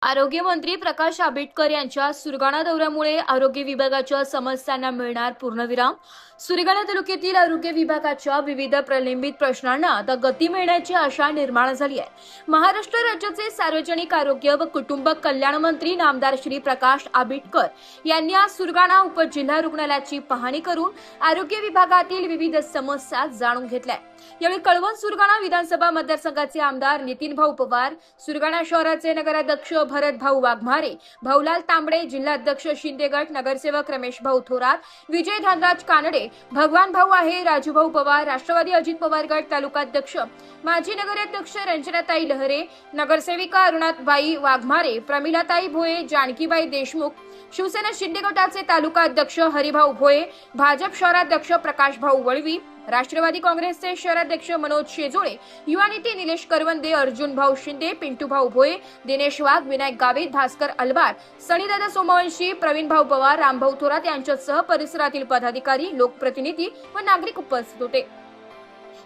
आरोग्यमंत्री प्रकाश आंबेडकर यांच्या सुरगाणा दौऱ्यामुळे आरोग्य विभागाच्या समस्यांना मिळणार पूर्णविराम। सुरगाणा तालुक्यातील आरोग्य विभागाच्या विविध प्रलंबित प्रश्नांना आता गती मिळण्याची आशा निर्माण झाली आहे। महाराष्ट्र राज्याचे सार्वजनिक आरोग्य व कुटुंब कल्याण मंत्री नामदार श्री प्रकाश आंबेडकर यांनी आज सुरगाणा उपजिल्हा रुग्णालयाची पाहणी करून आरोग्य विभागातील विविध समस्या जाणून घेतल्या। यावेळी कळवण सुरगाणा विधानसभा मतदारसंघाचे आमदार नितीन भाऊ पवार, सुरगाणा शहराचे नगराध्यक्ष भरत भाऊ वाघमारे, भाऊलाल तांबडे, जिल्हाध्यक्ष शिंदे गट, नगरसेवक रमेश भाऊ थोरात, विजय धनराज कानडे, भगवान भाऊ आहे, राजू भाऊ पवार, राष्ट्रवादी अजित पवार गट तालुकाध्यक्ष माजी नगराध्यक्ष रंजनाताई लहरे, नगरसेविका अरुणाबाई वाघमारे, प्रमिलाताई भोये, जानकीबाई देशमुख, शिवसेना शिंदे गटाचे तालुका अध्यक्ष हरिभाऊ भोये, भाजप शहराध्यक्ष प्रकाश भाऊ वळवी, राष्ट्रवादी काँग्रेसचे शहराध्यक्ष मनोज शेजोळे, युवा नेते निलेश करवंदे, अर्जुन भाऊ शिंदे, पिंटू भाऊ भोये, दिनेश वाघ, विनायक गावित, भास्कर अलवार, सणीदादा सोमवंशी, प्रवीण भाऊ पवार, रामभाऊ थोरात यांच्यासह परिसरातील पदाधिकारी, लोकप्रतिनिधी व नागरिक उपस्थित होते।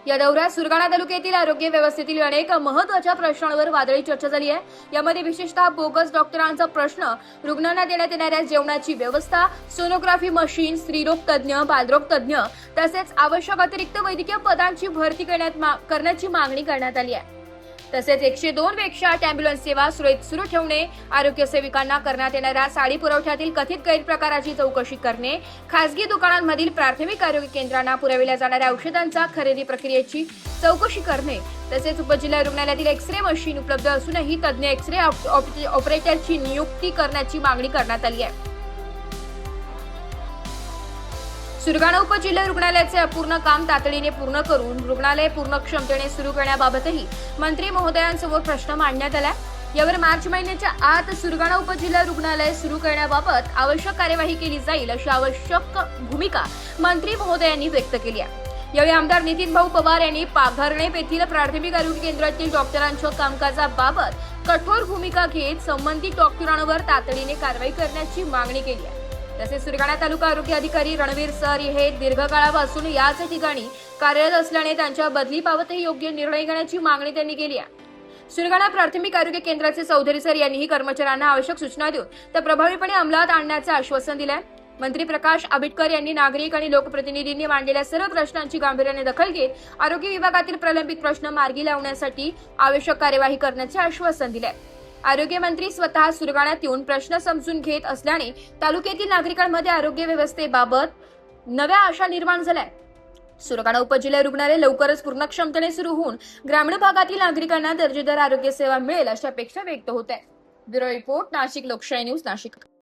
या दौऱ्यात सुरगाणा तालुक्यातील आरोग्य व्यवस्थेतील अनेक महत्त्वाच्या प्रश्नांवर वादळी चर्चा झाली आहे। यामध्ये विशेषतः बोगस डॉक्टरांचा प्रश्न, रुग्णांना देण्यात येणाऱ्या जेवणाची व्यवस्था, सोनोग्राफी मशीन, स्त्रीरोग तज्ज्ञ, बालरोग तज्ज्ञ तसेच आवश्यक अतिरिक्त वैद्यकीय पदांची भरती करण्याची मागणी करण्यात आली आहे। तसेच 102 पेक्षा अँब्युलन्स सेवा सुरू ठेवणे, आरोग्य सेविकांना करण्यात येणाऱ्या साडी पुरवठ्यातील कथित गैरप्रकाराची चौकशी करणे, खासगी दुकानांमधील प्राथमिक आरोग्य केंद्रांना पुरविल्या जाणाऱ्या औषधांचा खरेदी प्रक्रियेची चौकशी करणे, तसेच उपजिल्हा रुग्णालयातील एक्स-रे मशीन उपलब्ध असूनही तज्ज्ञ एक्स-रे ऑपरेटरची नियुक्ती करण्याची मागणी करण्यात आली आहे। सुरगाणा उपजिल्हा रुग्णालयाचे अपूर्ण काम तातडीने पूर्ण करून रुग्णालय पूर्ण क्षमतेने सुरू करण्याबाबतही मंत्री महोदयांसमोर प्रश्न मांडण्यात आला। यावर मार्च महिन्याच्या आत सुरगाणा उपजिल्हा रुग्णालय सुरू करण्याबाबत आवश्यक कार्यवाही केली जाईल अशी आवश्यक भूमिका मंत्री महोदयांनी व्यक्त केली आहे। यावेळी आमदार नितीन भाऊ पवार यांनी पाघर्णे येथील प्राथमिक आरोग्य केंद्रातील डॉक्टरांच्या कामकाजाबाबत कठोर भूमिका घेत संबंधित डॉक्टरांवर तातडीने कारवाई करण्याची मागणी केली आहे। तसेच सुरगाणा तालुका आरोग्य अधिकारी रणवीर सर हे दीर्घकाळापासून याच ठिकाणी कार्यरत असल्याने त्यांच्या बदलीबाबतही योग्य निर्णय घेण्याची मागणी त्यांनी केली आहे। सुरगाणा प्राथमिक आरोग्य केंद्राचे चौधरी सर यांनीही कर्मचाऱ्यांना आवश्यक सूचना देऊन त्या प्रभावीपणे अंमलात आणण्याचे आश्वासन दिले आहे। मंत्री प्रकाश आंबेडकर यांनी नागरिक आणि लोकप्रतिनिधींनी मांडलेल्या सर्व प्रश्नांची गांभीर्याने दखल घेत आरोग्य विभागातील प्रलंबित प्रश्न मार्गी लावण्यासाठी आवश्यक कार्यवाही करण्याचे आश्वासन दिले आहे। आरोग्य मंत्री स्वतः सुरगाण्यात येऊन प्रश्न समजून घेत असल्याने तालुक्यातील नागरिकांमध्ये आरोग्य व्यवस्थेबाबत नव्या आशा निर्माण झाल्या। सुरगाणा उपजिल्हा रुग्णालय लवकरच पूर्ण क्षमतेने सुरू होऊन ग्रामीण भागातील नागरिकांना दर्जेदार आरोग्य सेवा मिळेल अशी अपेक्षा व्यक्त होत आहे। ब्युरो रिपोर्ट, नाशिक लोकशाही न्यूज, नाशिक।